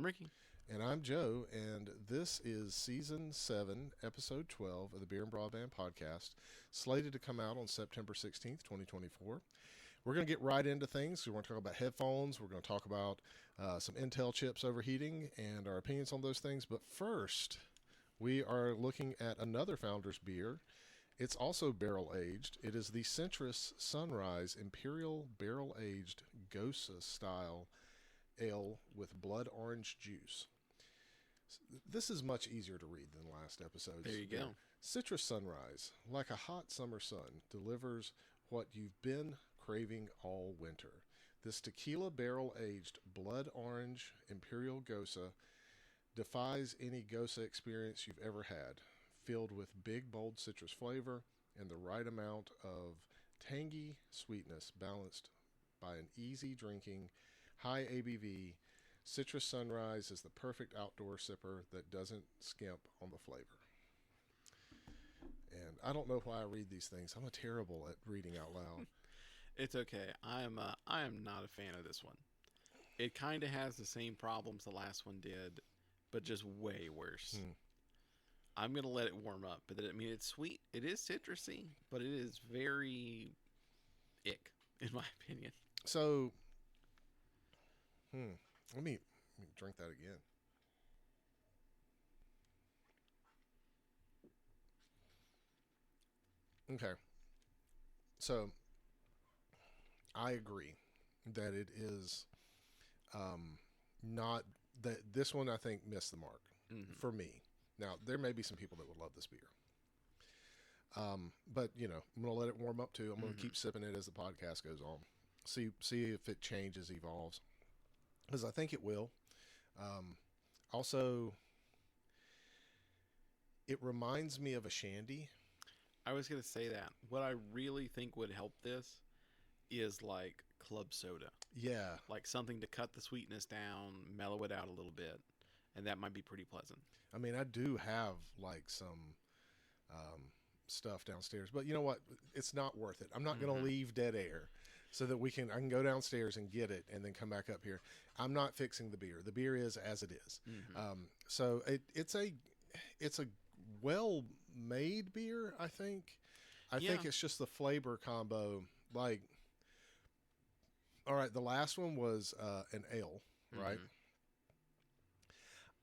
I'm Ricky. And I'm Joe, and this is Season 7, Episode 12 of the Beer and Broadband Podcast, slated to come out on September 16th, 2024. We're going to get right into things. We want to talk about headphones. We're going to talk about some Intel chips overheating and our opinions on those things. But first, we are looking at another Founders beer. It's also barrel-aged. It is the Citrus Sunrise Imperial Barrel-Aged Gosa Style Ale with blood orange juice. This is much easier to read than last episode's. There you go. Citrus Sunrise, like a hot summer sun, delivers what you've been craving all winter. This tequila barrel-aged blood orange Imperial Gosa defies any Gosa experience you've ever had, filled with big, bold citrus flavor and the right amount of tangy sweetness balanced by an easy drinking, high ABV. Citrus Sunrise is the perfect outdoor sipper that doesn't skimp on the flavor. And I don't know why I read these things. I'm terrible at reading out loud. It's okay. I am not a fan of this one. It kind of has the same problems the last one did, but just way worse. I'm going to let it warm up. But I mean, it's sweet. It is citrusy, but it is very ick, in my opinion. So, let me drink that again. Okay. So, I agree that it is not that this one I think missed the mark for me. Now, there may be some people that would love this beer. But, you know, I'm going to let it warm up too. I'm going to keep sipping it as the podcast goes on. See if it changes, evolves. Because I think it will. Also, it reminds me of a shandy. I was going to say that. What I really think would help this is like club soda. Yeah. Like something to cut the sweetness down, mellow it out a little bit. And that might be pretty pleasant. I mean, I do have like some stuff downstairs. But you know what? It's not worth it. I'm not going to leave dead air so that I can go downstairs and get it and then come back up here. I'm not fixing the beer. The beer is as it is. So it's a well-made beer, I think. I think it's just the flavor combo. Like, all right, the last one was an ale, right?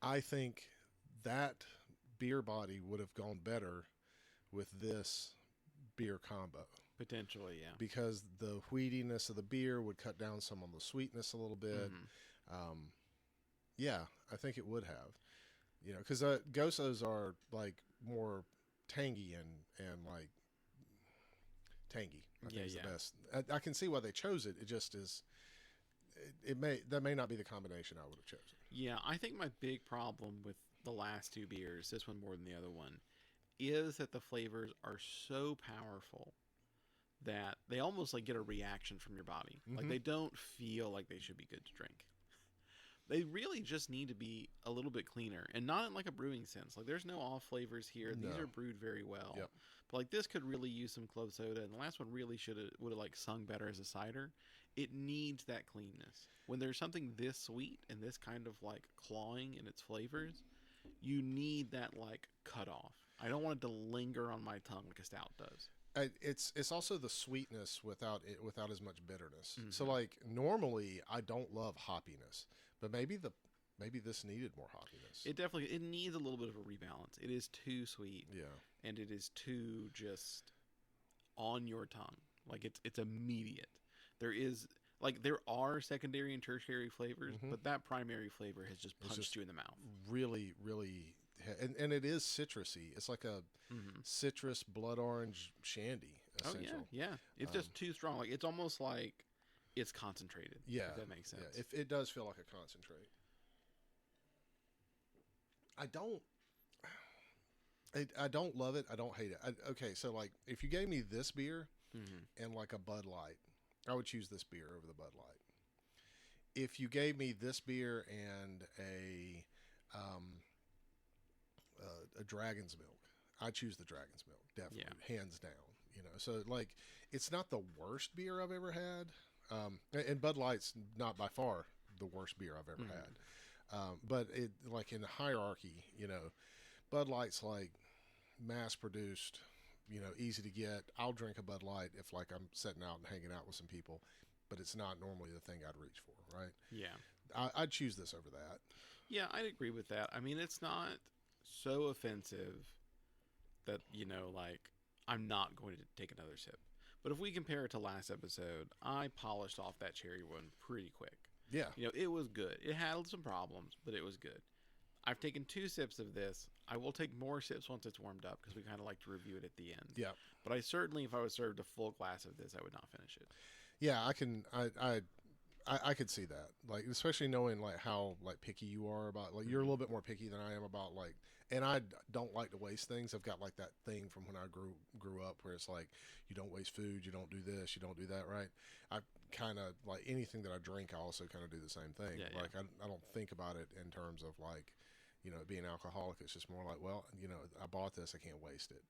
I think that beer body would have gone better with this beer combo. Potentially, yeah. Because the wheatiness of the beer would cut down some on the sweetness a little bit. Yeah, I think it would have. You know, because Gosas are like more tangy and like tangy. I think is the best. I can see why they chose it. It just is. That may not be the combination I would have chosen. Yeah, I think my big problem with the last two beers, this one more than the other one, is that the flavors are so powerful that they almost like get a reaction from your body. Like they don't feel like they should be good to drink. They really just need to be a little bit cleaner, and not in like a brewing sense. Like there's no off flavors here. No. These are brewed very well. Yep. But like this could really use some club soda, and the last one really would have like sung better as a cider. It needs that cleanness. When there's something this sweet and this kind of like clawing in its flavors, you need that like cutoff. I don't want it to linger on my tongue like a stout does. It's also the sweetness without as much bitterness. So like normally I don't love hoppiness, but maybe this needed more hoppiness. It needs a little bit of a rebalance. It is too sweet. Yeah. And it is too just on your tongue. Like it's immediate. There are secondary and tertiary flavors, but that primary flavor has just punched you in the mouth. Really, really, and it is citrusy. It's like a citrus blood orange shandy. Essential. Oh yeah. It's just too strong. Like it's almost like it's concentrated. Yeah, if that makes sense. Yeah, if it does feel like a concentrate. I don't love it. I don't hate it. Okay, so like if you gave me this beer and like a Bud Light, I would choose this beer over the Bud Light. If you gave me this beer and a Dragon's Milk, I choose the Dragon's Milk, definitely, hands down. You know, so like it's not the worst beer I've ever had, and Bud Light's not by far the worst beer I've ever had. But it like in the hierarchy, Bud Light's like mass produced, easy to get. I'll drink a Bud Light if like I'm setting out and hanging out with some people, but it's not normally the thing I'd reach for, right? Yeah. I'd choose this over that. Yeah, I'd agree with that. I mean, it's not so offensive that, like, I'm not going to take another sip. But if we compare it to last episode, I polished off that cherry one pretty quick. Yeah. It was good. It had some problems, but it was good. I've taken 2 sips of this. I will take more sips once it's warmed up because we kind of like to review it at the end. Yeah. But I certainly, if I was served a full glass of this, I would not finish it. Yeah, I can. I could see that, like especially knowing like how like picky you are about like you're a little bit more picky than I am about like, and I don't like to waste things. I've got like that thing from when I grew up where it's like you don't waste food, you don't do this, you don't do that, right? I kind of like anything that I drink, I also kind of do the same thing. Yeah, like I don't think about it in terms of like being alcoholic. It's just more like, well, I bought this, I can't waste it.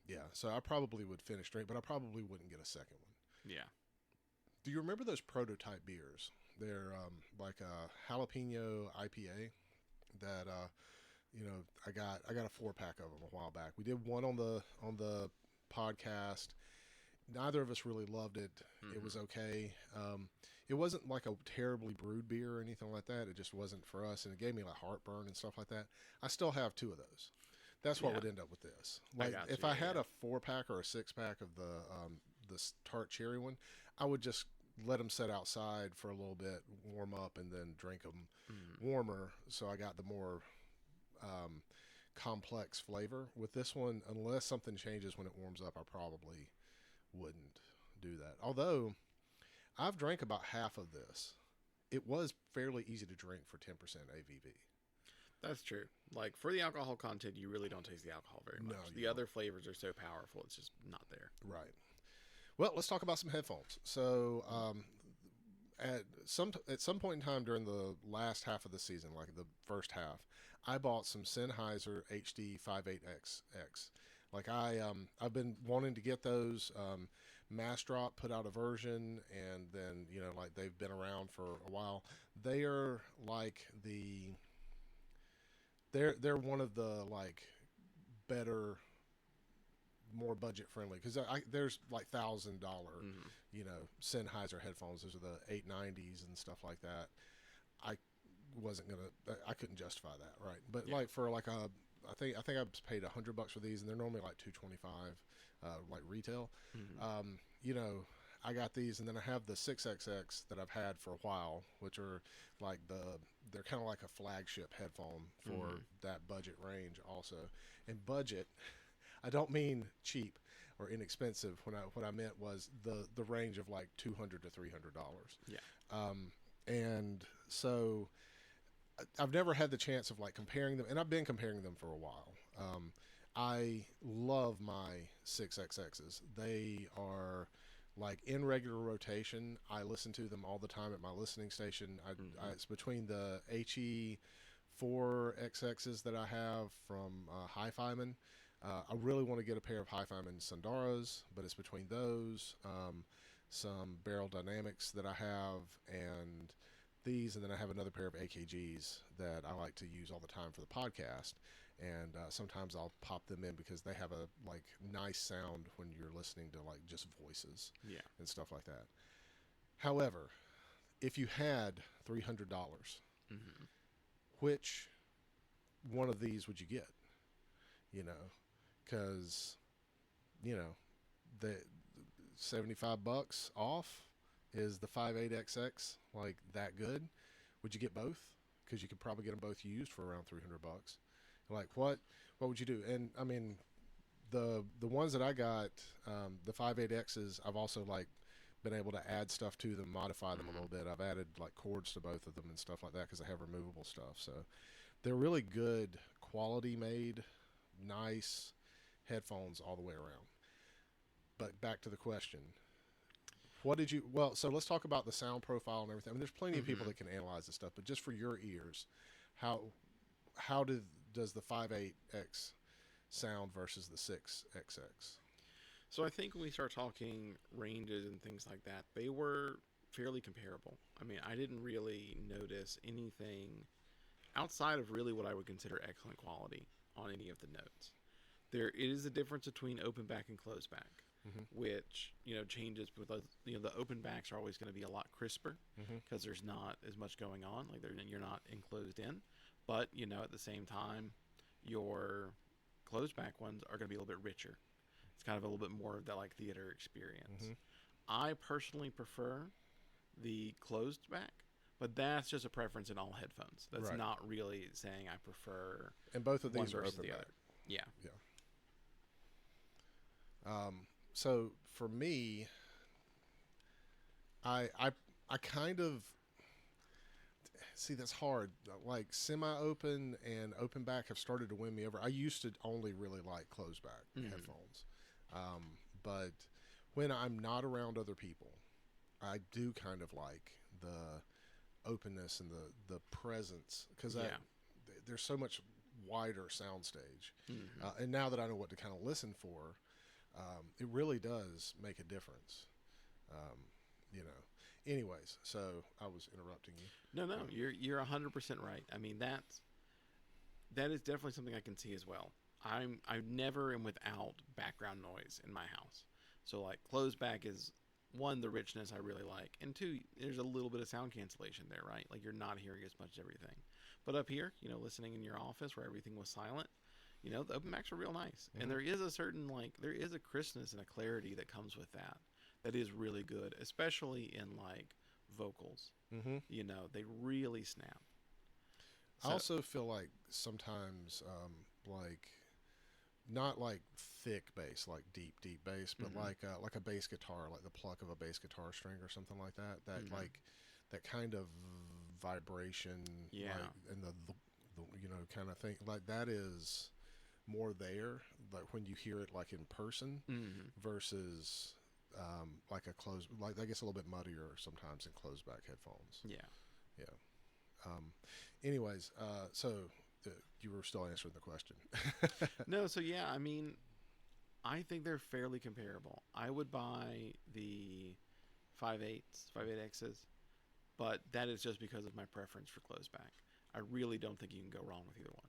Yeah, so I probably would finish drink, but I probably wouldn't get a second one. Yeah. Do you remember those prototype beers? They're like a jalapeno IPA that I got a 4-pack of them a while back. We did one on the podcast. Neither of us really loved it. It was okay. It wasn't like a terribly brewed beer or anything like that. It just wasn't for us, and it gave me like heartburn and stuff like that. I still have 2 of those. That's what would end up with this. Like if I had a 4-pack or a 6-pack of the tart cherry one, I would just let them set outside for a little bit, warm up, and then drink them warmer. So I got the more complex flavor. With this one, unless something changes when it warms up, I probably wouldn't do that. Although I've drank about half of this. It was fairly easy to drink for 10% ABV. That's true. Like, for the alcohol content, you really don't taste the alcohol very much. No, the other flavors are so powerful, it's just not there. Right. Well, let's talk about some headphones. So, at some point in time during the last half of the season, like the first half, I bought some Sennheiser HD 58XX. Like I've been wanting to get those. Massdrop put out a version, and then like they've been around for a while. They are like they're one of the like better, more budget friendly, because there's like $1,000 Sennheiser headphones. Those are the 890s and stuff like that. I couldn't justify that, right? But like for like I think I paid $100 for these, and they're normally like $225 like retail. I got these, and then I have the 6XX that I've had for a while, which are like they're kind of like a flagship headphone for that budget range also. And budget, I don't mean cheap or inexpensive. What I meant was the range of like $200 to $300. Yeah. And so I've never had the chance of like comparing them, and I've been comparing them for a while. I love my 6XXs. They are like in regular rotation. I listen to them all the time at my listening station. It's between the HE4XXs that I have from Hi-Fiman. I really want to get a pair of Hi-Fiman Sundaras, but it's between those, some Barrel Dynamics that I have, and these, and then I have another pair of AKGs that I like to use all the time for the podcast. And sometimes I'll pop them in because they have a like nice sound when you're listening to like just voices and stuff like that. However, if you had $300, which one of these would you get? Because the $75 off is the 58XX like that good? Would you get both? Because you could probably get them both used for around $300. Like what would you do? And I mean, the ones that I got, the 58Xs, I've also like been able to add stuff to them, modify them a little bit. I've added like cords to both of them and stuff like that because I have removable stuff. So they're really good, quality made, nice headphones all the way around. But back to the question. So let's talk about the sound profile and everything. I mean, there's plenty of people that can analyze this stuff, but just for your ears, how does the 58X sound versus the 6XX? So I think when we start talking ranges and things like that, they were fairly comparable. I mean, I didn't really notice anything outside of really what I would consider excellent quality on any of the notes. There is a difference between open back and closed back, Mm-hmm. which changes with the open backs are always going to be a lot crisper Mm-hmm. because there's not as much going on. Like you're not enclosed in, but at the same time, your closed back ones are going to be a little bit richer. It's kind of a little bit more of that like theater experience. Mm-hmm. I personally prefer the closed back, but that's just a preference in all headphones. That's Right. not really saying I prefer And both of one these are versus open the back. other. Yeah. Yeah. So for me, I kind of see that's hard. Like semi-open and open back have started to win me over. I used to only really like closed back headphones, but when I'm not around other people, I do kind of like the openness and the presence because Yeah. there's so much wider soundstage. Mm-hmm. And now that I know what to kind of listen for, it really does make a difference. Um, you know. Anyways, so I was interrupting you. No, you're 100% right. I mean that is definitely something I can see as well. I never am without background noise in my house. So like closed back is one, the richness I really like, and two, there's a little bit of sound cancellation there, right? Like you're not hearing as much of everything. But up here, listening in your office where everything was silent, the open backs are real nice, and there is a certain there is a crispness and a clarity that comes with that. That is really good, especially in like vocals. Mm-hmm. They really snap. I So, also feel like sometimes, like not like thick bass, like deep bass, but mhm, like a bass guitar, like the pluck of a bass guitar string or something like that. That mhm, like that kind of vibration, yeah, like and the kind of thing, like that is more there, like when you hear it like in person mhm, versus like a closed, like I guess a little bit muddier sometimes in closed back headphones. yeah. Yeah. Um, anyways, so you were still answering the question. No, so yeah, I mean, I think they're fairly comparable. I would buy the 5.8s, 5.8Xs, but that is just because of my preference for closed back. I really don't think you can go wrong with either one.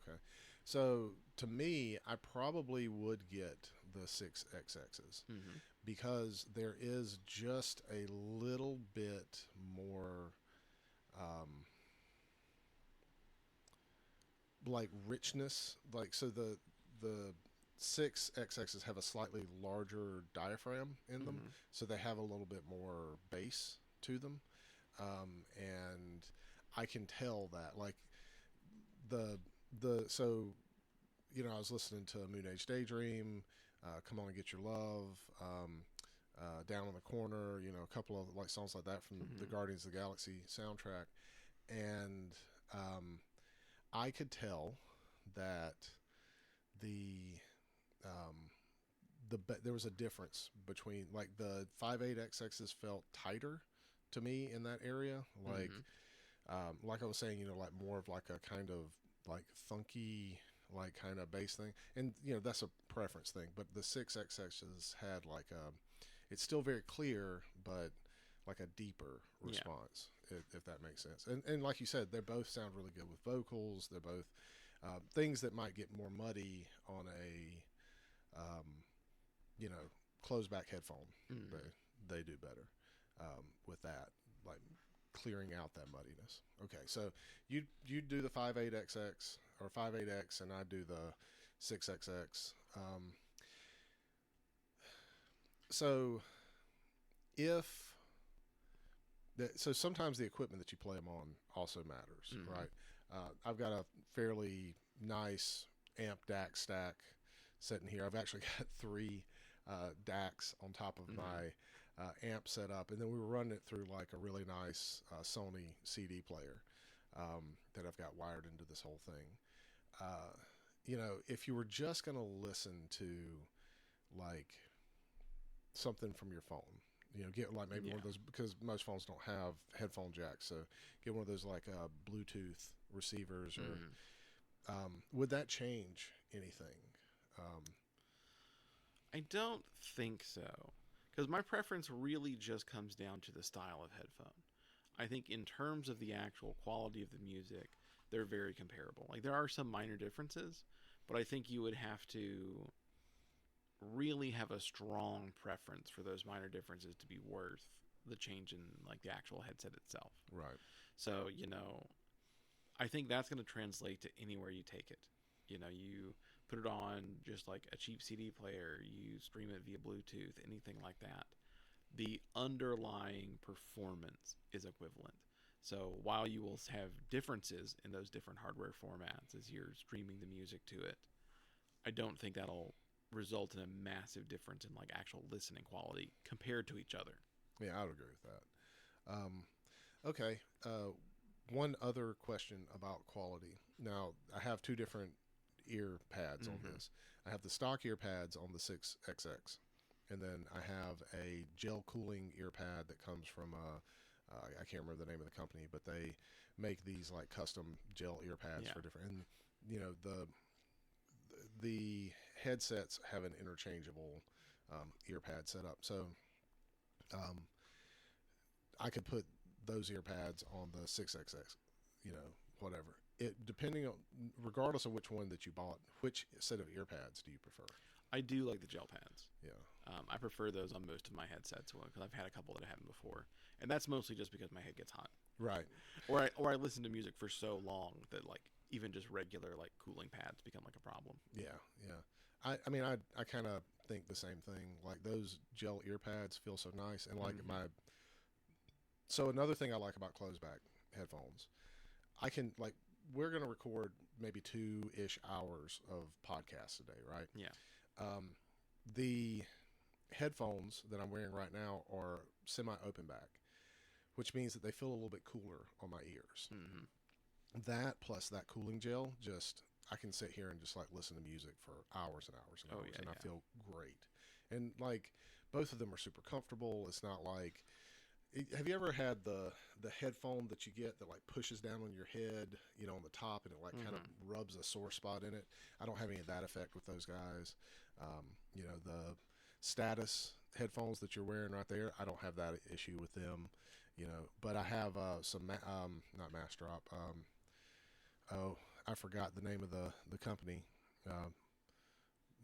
Okay. So to me, I probably would get the 6XXs Mm-hmm. because there is just a little bit more like richness. Like so the 6XXs have a slightly larger diaphragm in them, Mm-hmm. so they have a little bit more bass to them. And I can tell that like the so I was listening to Moon Age Daydream, Come On and Get Your Love, Down in the Corner, a couple of like songs like that from the Mm-hmm. Guardians of the Galaxy soundtrack, and I could tell that the um, there was a difference between like the 5.8XXs felt tighter to me in that area, Mm-hmm. like I was saying, like more of like a kind of like funky, like kind of bass thing, and that's a preference thing. But the 6XXs had like a, it's still very clear, but like a deeper Yeah. response, if that makes sense. And like you said, they both sound really good with vocals. They're both things that might get more muddy on a closed back headphone. Mm-hmm. They do better with that, like clearing out that muddiness. Okay, so you do the 5.8XX or 5.8X, and I do the 6XX. So if so sometimes the equipment that you play them on also matters, Mm-hmm. right? I've got a fairly nice amp DAC stack sitting here. I've actually got three DACs on top of Mm-hmm. my amp setup, and then we were running it through like a really nice Sony CD player that I've got wired into this whole thing. Uh, if you were just going to listen to like something from your phone, get like maybe Yeah. one of those, because most phones don't have headphone jacks, so get one of those like Bluetooth receivers, or Mm-hmm. would that change anything? Um, I don't think so, Because my preference really just comes down to the style of headphone. I think in terms of the actual quality of the music, they're very comparable. Like there are some minor differences, but I think you would have to really have a strong preference for those minor differences to be worth the change in like the actual headset itself. Right. So, I think that's going to translate to anywhere you take it. You put it on just like a cheap CD player, you stream it via Bluetooth, anything like that. The underlying performance is equivalent. So while you will have differences in those different hardware formats as you're streaming the music to it, I don't think that'll result in a massive difference in like actual listening quality compared to each other. Yeah, I would agree with that. Okay. One other question about quality. Now, I have two different ear pads on this. I have the stock ear pads on the 6XX, and then I have a gel cooling ear pad that comes from I can't remember the name of the company, but they make these like custom gel ear pads for different. And the headsets have an interchangeable ear pad set up, so um, I could put those ear pads on the 6XX, whatever. It depending on, regardless of which one that you bought, which set of ear pads do you prefer? I do like the gel pads. Yeah. I prefer those on most of my headsets because I've had a couple that I haven't before, and that's mostly just because my head gets hot. Right. Or I listen to music for so long that like even just regular like cooling pads become like a problem. Yeah, yeah. I mean, I kind of think the same thing. Like those gel ear pads feel so nice, and like So another thing I like about closed back headphones, I can like we're gonna record maybe 2-ish hours of podcasts today, right? Yeah. The headphones that I'm wearing right now are semi-open back, which means that they feel a little bit cooler on my ears. That plus that cooling gel, just I can sit here and just like listen to music for hours and hours and hours, and I feel great. And like both of them are super comfortable. It's not like have you ever had the headphone that you get that like pushes down on your head, on the top, and it like kind of rubs a sore spot in it? I don't have any of that effect with those guys. The status headphones that you're wearing right there, I don't have that issue with them. But I have some not Mastrop. Oh, I forgot the name of the company.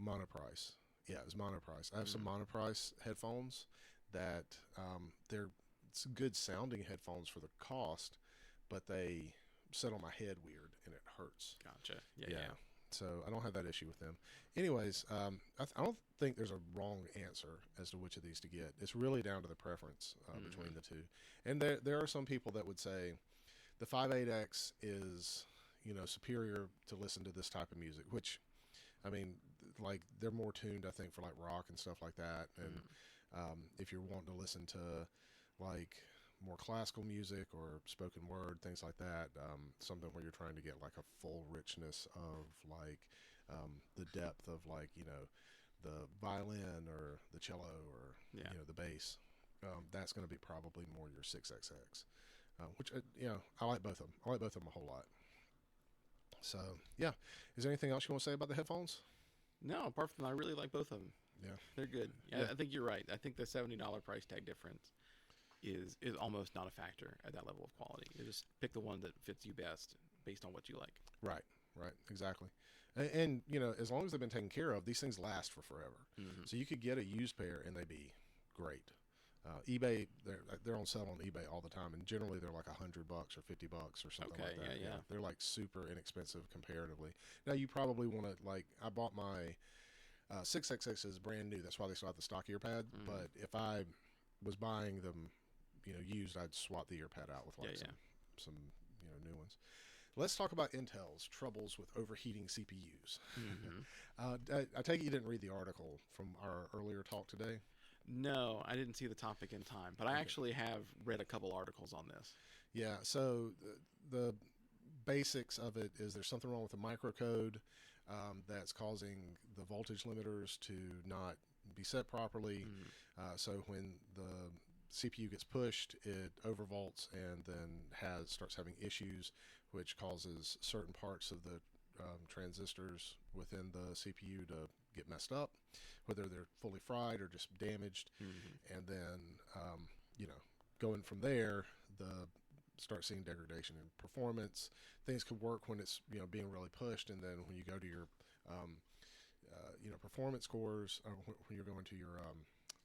Monoprice. Yeah, it's Monoprice. I have some Monoprice headphones that they're good sounding headphones for the cost, but they sit on my head weird and it hurts. Gotcha. Yeah. So I don't have that issue with them. Anyways, I don't think there's a wrong answer as to which of these to get. It's really down to the preference between the two. And there are some people that would say the 5.8X is superior to listen to this type of music, which I mean, like they're more tuned, I think, for like rock and stuff like that. And if you're wanting to listen to like more classical music or spoken word, things like that, something where you're trying to get like a full richness of like the depth of like the violin or the cello or the bass, that's going to be probably more your 6XX, which I like both of them. I like both of them a whole lot. So yeah, is there anything else you want to say about the headphones? No, apart from that, I really like both of them. Yeah, they're good. Yeah. I think you're right. I think the $70 price tag difference is almost not a factor at that level of quality. You just pick the one that fits you best based on what you like. Right, exactly. And as long as they've been taken care of, these things last for forever. So you could get a used pair and they'd be great. eBay, they're on sale on eBay all the time, and generally they're like $100 or $50 or something like that. Yeah. They're like super inexpensive comparatively. Now you probably want to like I bought my 6XX is brand new. That's why they still have the stock ear pad. But if I was buying them, used, I'd swap the ear pad out with like some new ones. Let's talk about Intel's troubles with overheating CPUs. I take it you didn't read the article from our earlier talk today? No, I didn't see the topic in time, but I actually have read a couple articles on this. Yeah, so the basics of it is there's something wrong with the microcode that's causing the voltage limiters to not be set properly. So when the CPU gets pushed, it overvolts and then starts having issues, which causes certain parts of the transistors within the CPU to get messed up, whether they're fully fried or just damaged. Mm-hmm. And then, you know, going from there, start seeing degradation in performance. Things could work when it's, you know, being really pushed, and then when you go to your you know, performance scores, or when you're going to your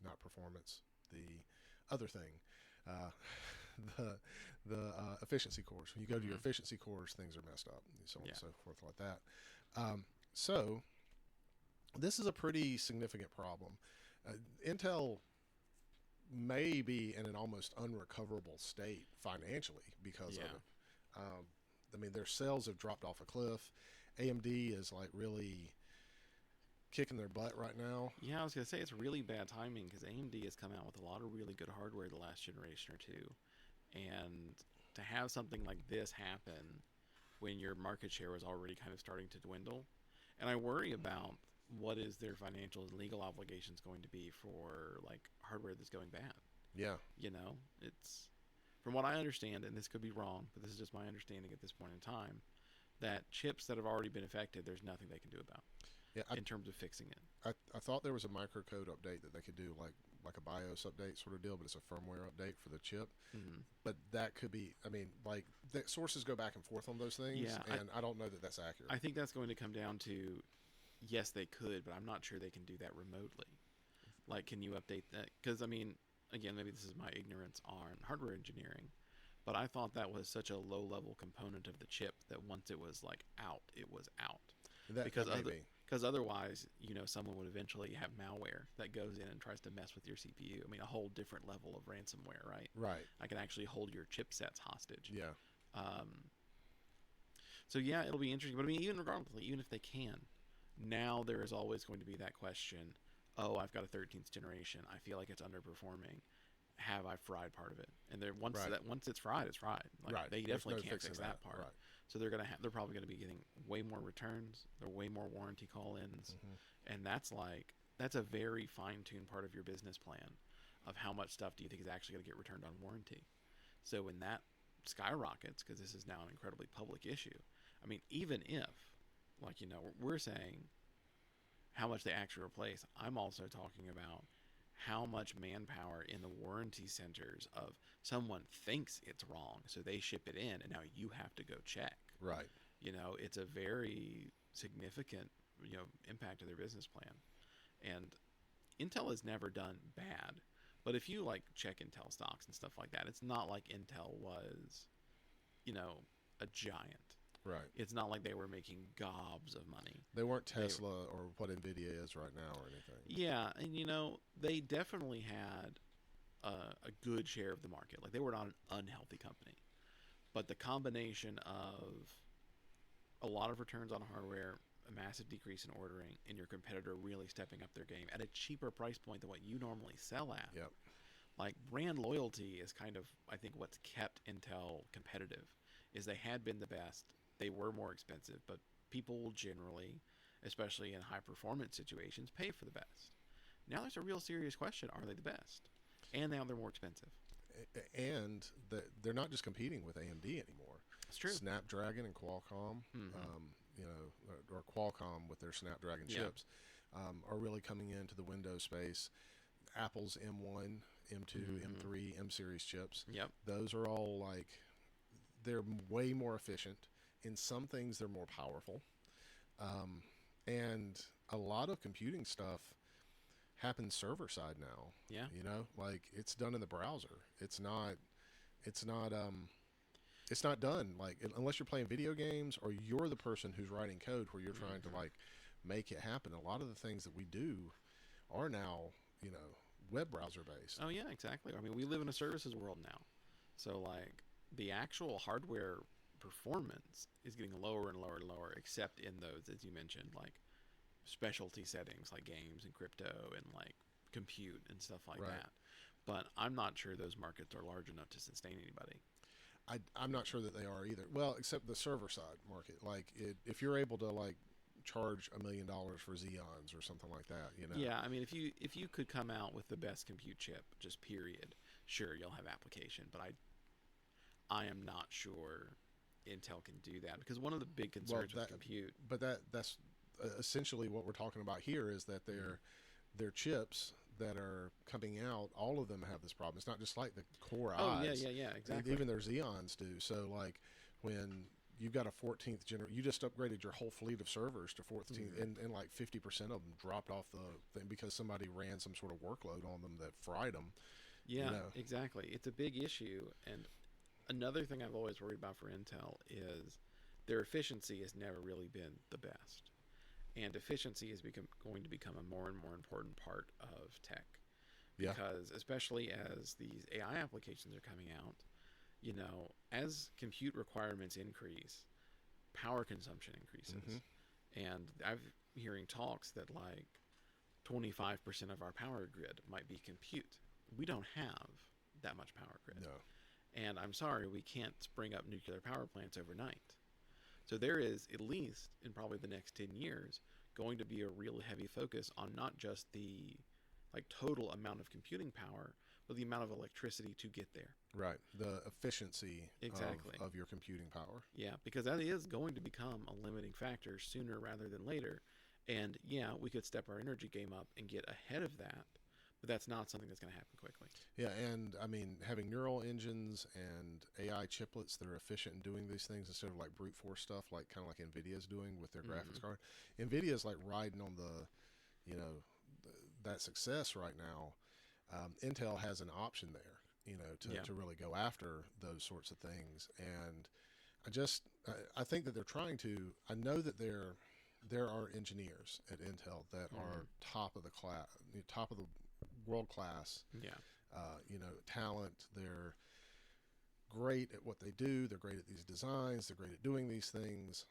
not performance, the other thing, uh, the efficiency cores. When you go to your efficiency cores, things are messed up, and so on and so forth, like that. So this is a pretty significant problem. Intel may be in an almost unrecoverable state financially because of it. I mean, their sales have dropped off a cliff. AMD is like really kicking their butt right now. Yeah, I was going to say it's really bad timing because AMD has come out with a lot of really good hardware the last generation or two. And to have something like this happen when your market share was already kind of starting to dwindle. And I worry about what is their financial and legal obligations going to be for like hardware that's going bad. Yeah. You know, it's from what I understand, and this could be wrong, but this is just my understanding at this point in time, that chips that have already been affected, there's nothing they can do about. Yeah, in terms of fixing it. I thought there was a microcode update that they could do, like a BIOS update sort of deal, but it's a firmware update for the chip. Mm-hmm. But that could be, I mean, like the sources go back and forth on those things, and I don't know that that's accurate. I think that's going to come down to, yes, they could, but I'm not sure they can do that remotely. Like, can you update that? Because, I mean, again, maybe this is my ignorance on hardware engineering, but I thought that was such a low-level component of the chip that once it was, like, out, it was out. Because otherwise, you know, someone would eventually have malware that goes in and tries to mess with your CPU. I mean, a whole different level of ransomware, right? Right. I can actually hold your chipsets hostage. Yeah. So, yeah, it'll be interesting. But, I mean, even regardless, even if they can, now there is always going to be that question, oh, I've got a 13th generation. I feel like it's underperforming. Have I fried part of it? And once it's fried, it's fried. Like, right. They definitely can't fix that part. Right. So they're probably gonna be getting way more returns. There are way more warranty call-ins, and that's a very fine-tuned part of your business plan of how much stuff do you think is actually gonna get returned on warranty. So when that skyrockets, because this is now an incredibly public issue. I mean, even if, like, you know, we're saying how much they actually replace, I'm also talking about how much manpower in the warranty centers of someone thinks it's wrong, so they ship it in, and now you have to go check. Right. You know, it's a very significant, you know, impact to their business plan. And Intel has never done bad, but if you like check Intel stocks and stuff like that, it's not like Intel was, you know, a giant. Right. It's not like they were making gobs of money. They weren't Tesla or what NVIDIA is right now or anything. Yeah, and you know, they definitely had a good share of the market. Like, they were not an unhealthy company. But the combination of a lot of returns on hardware, a massive decrease in ordering, and your competitor really stepping up their game at a cheaper price point than what you normally sell at. Yep. Like, brand loyalty is kind of, I think, what's kept Intel competitive, is they had been the best. They were more expensive, but people will generally, especially in high-performance situations, pay for the best. Now there's a real serious question, are they the best? And now they're more expensive. And they're not just competing with AMD anymore. That's true. Snapdragon and Qualcomm, you know, or Qualcomm with their Snapdragon chips, are really coming into the Windows space. Apple's M1, M2, M3, M series chips. Yep. Those are all like, they're way more efficient. In some things, they're more powerful. And a lot of computing stuff happens server side now. Yeah. You know, like, it's done in the browser. It's not done like, unless you're playing video games or you're the person who's writing code where you're trying to like make it happen. A lot of the things that we do are now, you know, web browser based. Oh yeah, exactly. I mean, we live in a services world now. So like, the actual hardware performance is getting lower and lower and lower, except in those, as you mentioned, like specialty settings like games and crypto and like compute and stuff like that. But I'm not sure those markets are large enough to sustain anybody. I'm not sure that they are either. Well, except the server side market. Like, if you're able to like charge $1 million for Xeons or something like that, you know. Yeah, I mean, if you could come out with the best compute chip, just period, sure, you'll have application. But I am not sure Intel can do that, because one of the big concerns with compute. But that's essentially what we're talking about here is that their chips that are coming out, all of them have this problem. It's not just like the Core Oh yeah, I's. exactly. Even their Xeons do. So like when you've got a 14th generation, you just upgraded your whole fleet of servers to 14th, and like 50% of them dropped off the thing because somebody ran some sort of workload on them that fried them. Yeah, You know. exactly. It's a big issue. And another thing I've always worried about for Intel is their efficiency has never really been the best. And efficiency is going to become a more and more important part of tech. Yeah. Because especially as these AI applications are coming out, as compute requirements increase, power consumption increases. And I'm hearing talks that like 25% of our power grid might be compute. We don't have that much power grid. No. And I'm sorry, we can't spring up nuclear power plants overnight. So there is, at least in probably the next 10 years, going to be a real heavy focus on not just the like total amount of computing power, but the amount of electricity to get there. Right. The efficiency Exactly. of your computing power. Yeah, because that is going to become a limiting factor sooner rather than later. And yeah, we could step our energy game up and get ahead of that, but that's not something that's going to happen quickly. Yeah, and I mean, having neural engines and AI chiplets that are efficient in doing these things instead of like brute force stuff, like kind of like NVIDIA's doing with their graphics card. NVIDIA's like riding on that success right now. Intel has an option there, to really go after those sorts of things. And I think that they're trying to. I know that there are engineers at Intel that are top of the class, top of the world class. Yeah. Talent. They're great at what they do. They're great at these designs. They're great at doing these things,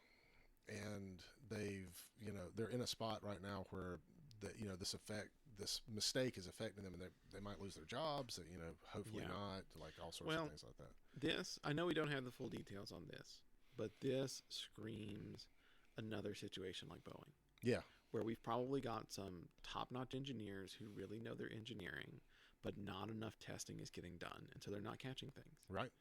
and they're in a spot right now where this mistake is affecting them, and they might lose their jobs. Hopefully not. Like all sorts of things like that. I know we don't have the full details on this, but this screams another situation like Boeing. Yeah. Where we've probably got some top-notch engineers who really know their engineering, but not enough testing is getting done, and so they're not catching things. Right.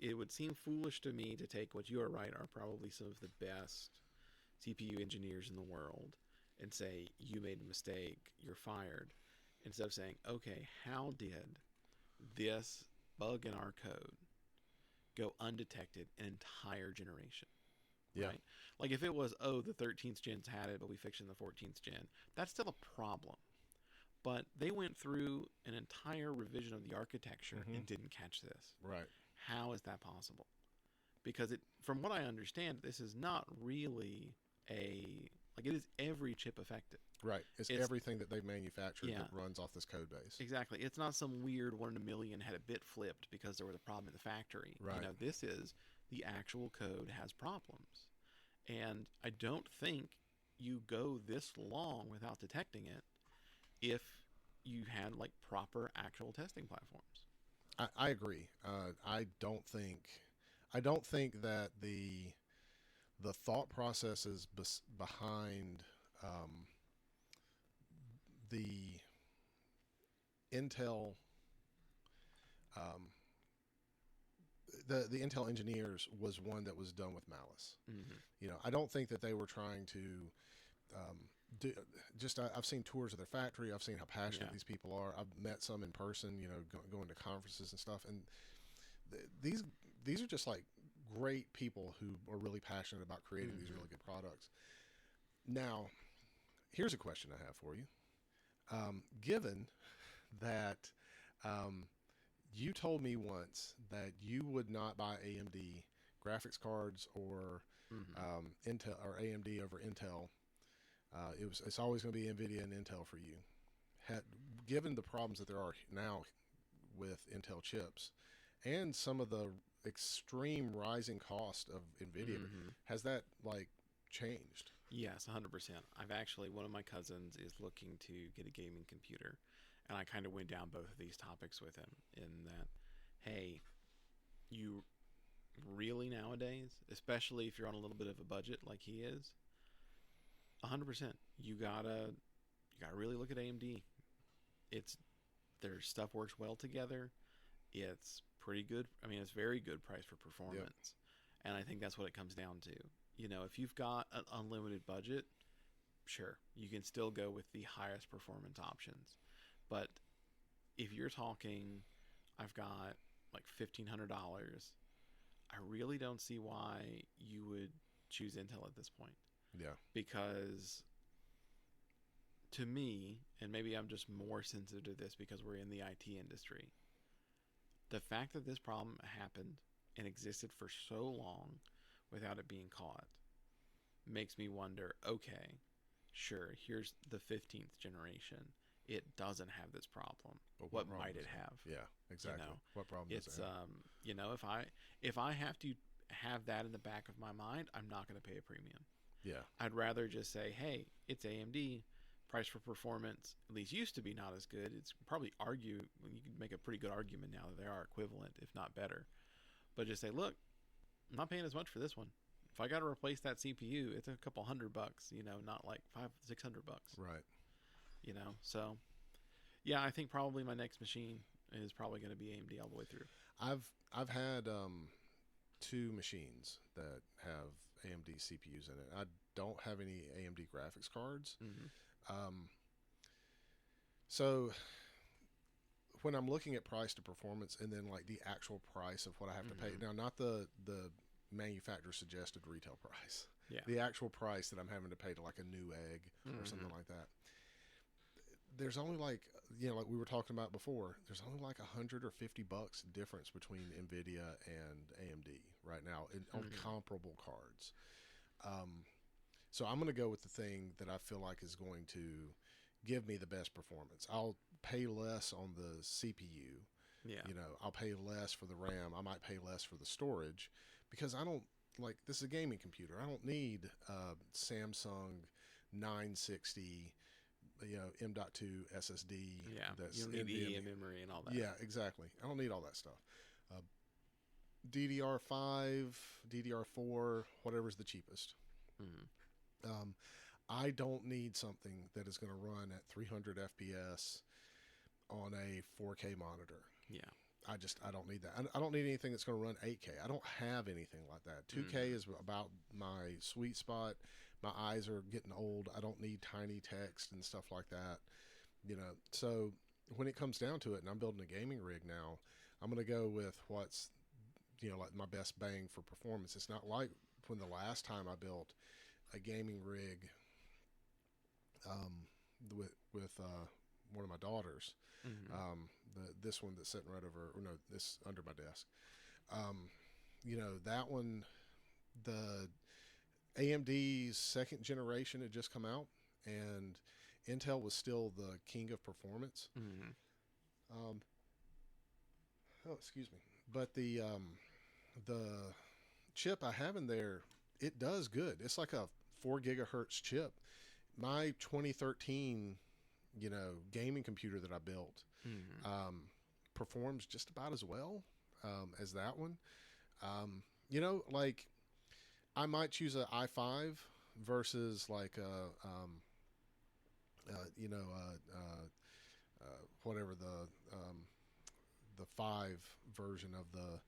It would seem foolish to me to take what you are right are probably some of the best CPU engineers in the world and say, you made a mistake, you're fired, instead of saying, okay, how did this bug in our code go undetected an entire generation? Yeah. Right? Like if it was, the 13th gens had it, but we fixed it in the 14th gen, that's still a problem. But they went through an entire revision of the architecture and didn't catch this. Right. How is that possible? Because from what I understand, this is not really it is every chip affected. Right. It's everything that they've manufactured that runs off this code base. Exactly. It's not some weird 1 in a million had a bit flipped because there was a problem in the factory. Right. This is the actual code has problems. And I don't think you go this long without detecting it if you had like proper actual testing platforms. I agree. I don't think that the thought processes behind the Intel the Intel engineers was one that was done with malice. I don't think that they were trying to I've seen tours of their factory. I've seen how passionate these people are. I've met some in person, going to conferences and stuff. And these are just like great people who are really passionate about creating these really good products. Now, here's a question I have for you. Given that you told me once that you would not buy AMD graphics cards or Intel or AMD over Intel. It's always going to be NVIDIA and Intel for you. Given the problems that there are now with Intel chips and some of the extreme rising cost of NVIDIA, has that changed? Yes, 100%. One of my cousins is looking to get a gaming computer, and I kind of went down both of these topics with him in that, hey, you really nowadays, especially if you're on a little bit of a budget like he is, 100%, you gotta really look at AMD. Their stuff works well together. It's pretty good. I mean, it's very good price for performance. And I think that's what it comes down to. You know, if you've got an unlimited budget, sure, you can still go with the highest performance options. But if you're talking, I've got like $1,500, I really don't see why you would choose Intel at this point. Yeah. Because to me, and maybe I'm just more sensitive to this because we're in the IT industry, the fact that this problem happened and existed for so long without it being caught makes me wonder, okay, sure, here's the 15th generation. It doesn't have this problem. But what might it have? Yeah, exactly. You know, what problem does it's it have? you know, if I have to have that in the back of my mind, I'm not going to pay a premium. Yeah. I'd rather just say, hey, it's AMD. Price for performance at least used to be not as good. It's probably you can make a pretty good argument now that they are equivalent, if not better. But just say, look, I'm not paying as much for this one. If I got to replace that CPU, it's a couple $100, you know, not like $500-600. Right. You know, so yeah, I think probably my next machine is probably going to be AMD all the way through. I've had two machines that have AMD CPUs in it. I don't have any AMD graphics cards. Mm-hmm. So when I'm looking at price to performance and then like the actual price of what I have to pay, now not the manufacturer suggested retail price, the actual price that I'm having to pay to like a new egg or something like that. There's only like, you know, like we were talking about before, there's only like $100 or $50 difference between NVIDIA and AMD right now on comparable cards. So I'm going to go with the thing that I feel like is going to give me the best performance. I'll pay less on the CPU. Yeah. You know, I'll pay less for the RAM. I might pay less for the storage because I don't like, this is a gaming computer. I don't need Samsung 960, you know, M.2 SSD. Yeah. That's You don't need the EM memory and all that. Yeah, exactly. I don't need all that stuff. DDR5, DDR4, whatever's the cheapest. I don't need something that is going to run at 300 FPS on a 4K monitor. Yeah. I don't need that. I don't need anything that's going to run 8K. I don't have anything like that. 2K is about my sweet spot. My eyes are getting old. I don't need tiny text and stuff like that. You know, so when it comes down to it, and I'm building a gaming rig now, I'm going to go with what's, you know, like my best bang for performance. It's not like when the last time I built a gaming rig with one of my daughters, this one that's sitting right over, or no, this under my desk. You know, that one, the AMD's second generation had just come out, and Intel was still the king of performance. Excuse me. But the chip I have in there, it does good. It's like a 4 gigahertz chip. My 2013, you know, gaming computer that I built performs just about as well as that one. You know, like I might choose a i5 versus like a you know, whatever the 5 version of the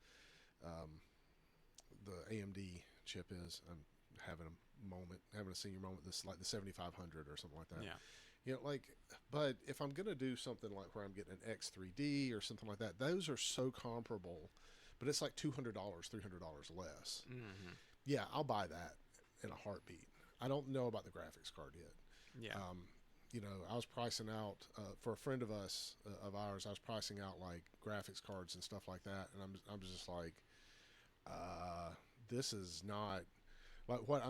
AMD chip is. I'm having a senior moment. This like the 7500 or something like that. Yeah. You know, like, but if I'm gonna do something like where I'm getting an X3D or something like that, those are so comparable, but it's like $200, $300 less. Yeah, I'll buy that in a heartbeat. I don't know about the graphics card yet. Yeah. You know, I was pricing out for a friend of ours. I was pricing out like graphics cards and stuff like that, and I'm just like, this is not like what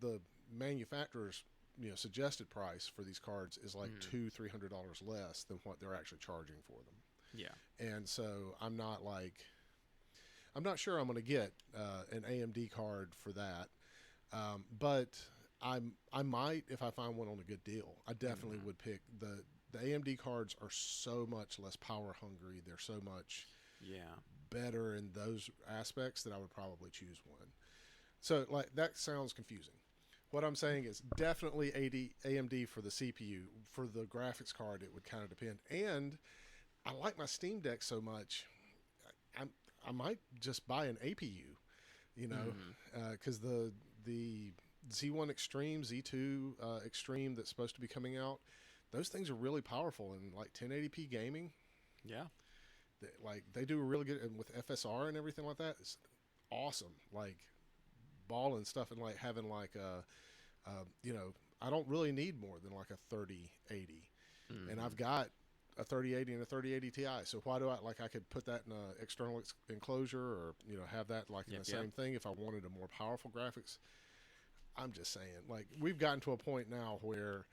the manufacturer's, you know, suggested price for these cards is like $200-300 less than what they're actually charging for them. Yeah. And so I'm not sure I'm going to get an AMD card for that, but I might if I find one on a good deal. I definitely would pick the AMD cards are so much less power hungry. They're so much better in those aspects that I would probably choose one. So like that sounds confusing. What I'm saying is definitely AMD for the CPU. For the graphics card, it would kind of depend. And I like my Steam Deck so much, I might just buy an APU. You know, Mm-hmm. because the Z1 Extreme, Z2 Extreme that's supposed to be coming out, those things are really powerful in like 1080p gaming. Yeah. Like they do really good, and with FSR and everything like that, it's awesome. Like ball and stuff, and like having like you know, I don't really need more than like a 3080, and Mm-hmm. I've got a 3080 and a 3080 Ti. So why do I like I could put that in a external enclosure, or you know have that like in Yep. the Yep. same thing if I wanted a more powerful graphics. I'm just saying, like we've gotten to a point now where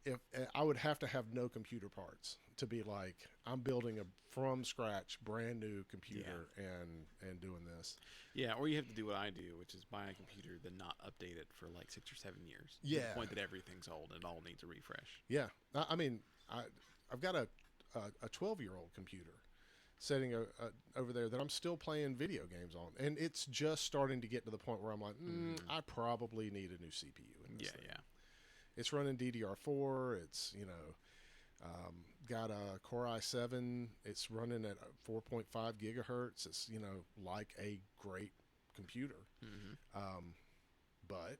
if I would have to have no computer parts to be like I'm building a from scratch brand new Yeah. computer and doing this. Yeah. Or you have to do what I do, which is buy a computer, then not update it for like 6 or 7 years, to the Yeah, point that everything's old and it all needs a refresh. yeah. I mean, I've got a 12-year-old computer sitting over there that I'm still playing video games on, and it's just starting to get to the point where I'm like, Mm-hmm. I probably need a new CPU in this Yeah. thing. Yeah. It's running DDR4. It's got a Core i7. It's running at 4.5 gigahertz. It's like a great computer, Mm-hmm. um, but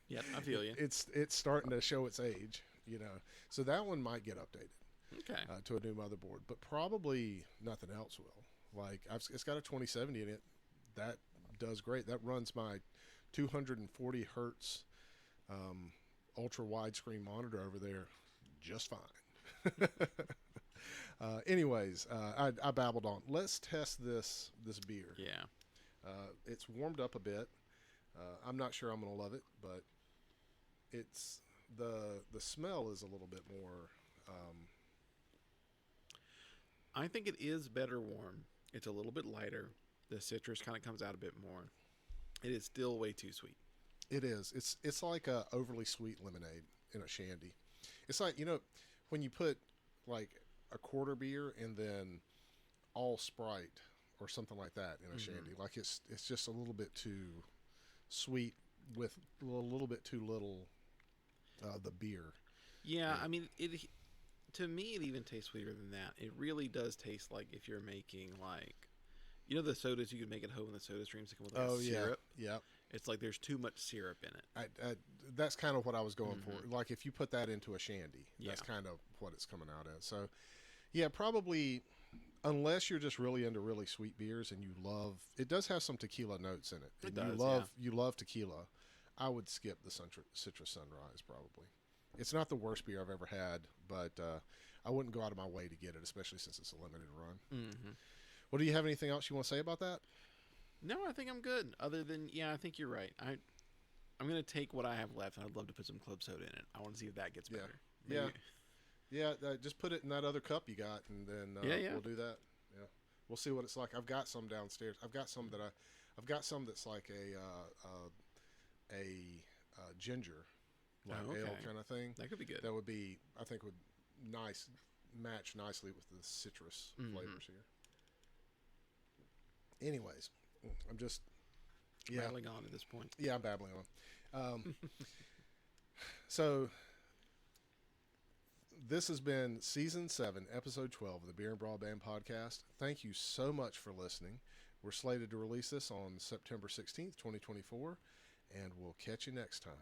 Yep. I feel you. it's starting to show its age. So that one might get updated Okay. to a new motherboard, but probably nothing else will. Like it's got a 2070 in it. That does great. That runs my 240 hertz ultra widescreen monitor over there just fine. Anyways, I babbled on. Let's test this beer. Yeah. It's warmed up a bit. I'm not sure I'm gonna love it, but it's the smell is a little bit more. I think it is better warm. It's a little bit lighter. The citrus kind of comes out a bit more. It is still way too sweet. It is. It's like a overly sweet lemonade in a shandy. It's like when you put like a quarter beer and then all Sprite or something like that in a Mm-hmm. shandy. Like it's just a little bit too sweet with a little bit too little the beer Yeah, in I it. mean, it to me it even tastes sweeter than that. It really does taste like if you're making like the sodas you can make at home in the soda streams that come with like Oh a yeah, syrup. yeah. It's like there's too much syrup in it. That's kind of what I was going for. Mm-hmm. Like if you put that into a shandy, Yeah. that's kind of what it's coming out as. So yeah, probably unless you're just really into really sweet beers and you love it does have some tequila notes in it. It And does, yeah. you love tequila. I would skip the Citrus Sunrise probably. It's not the worst beer I've ever had, but I wouldn't go out of my way to get it, especially since it's a limited run. Mm-hmm. Well, do you have anything else you want to say about that? No, I think I'm good. Other than I think you're right. I'm gonna take what I have left, and I'd love to put some club soda in it. I want to see if that gets Yeah. better. Yeah. Maybe. Yeah, just put it in that other cup you got, and then Yeah, yeah. we'll do that. Yeah, we'll see what it's like. I've got some downstairs. I've got some that's like a ginger, like Oh, okay. ale kind of thing. That could be good. That would be, I think, would match nicely with the citrus Mm-hmm. flavors here. Anyways, I'm just Rattling on at this point. I'm babbling on. So this has been season 7, episode 12 of the Beer and Broadband podcast. Thank you so much for listening. We're slated to release this on September 16th, 2024, and we'll catch you next time.